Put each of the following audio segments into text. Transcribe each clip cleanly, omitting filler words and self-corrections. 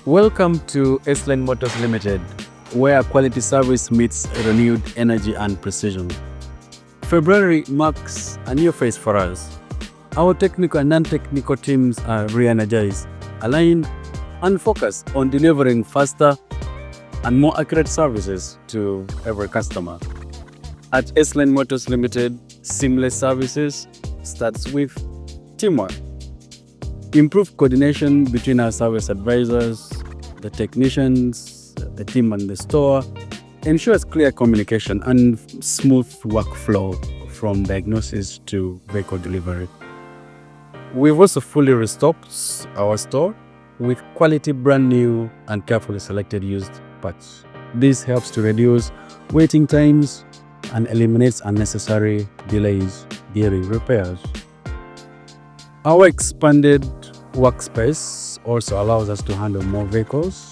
Welcome to S-Line Motors Limited, where quality service meets renewed energy and precision. February marks a new phase for us. Our technical and non-technical teams are re-energized, aligned, and focused on delivering faster and more accurate services to every customer. At S-Line Motors Limited, seamless services starts with teamwork. Improved coordination between our service advisors, the technicians, the team in the store ensures clear communication and smooth workflow from diagnosis to vehicle delivery. We've also fully restocked our store with quality brand new and carefully selected used parts. This helps to reduce waiting times and eliminates unnecessary delays during repairs. Our expanded workspace also allows us to handle more vehicles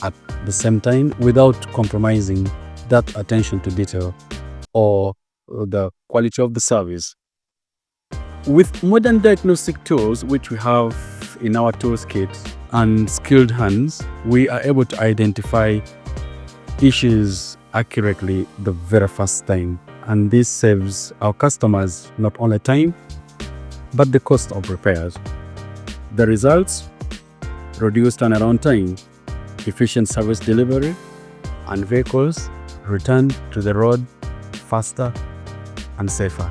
at the same time without compromising that attention to detail or the quality of the service. With modern diagnostic tools, which we have in our tools kit, and skilled hands, we are able to identify issues accurately the very first time. And this saves our customers not only time, but the cost of repairs. The results: reduced turnaround time, efficient service delivery, and vehicles return to the road faster and safer.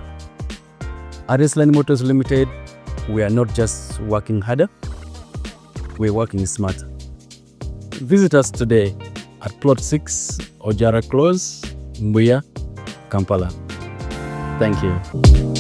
At S-Line Motors Limited, we are not just working harder, we're working smarter. Visit us today at Plot 6, Ojara Close, Mbuya, Kampala. Thank you.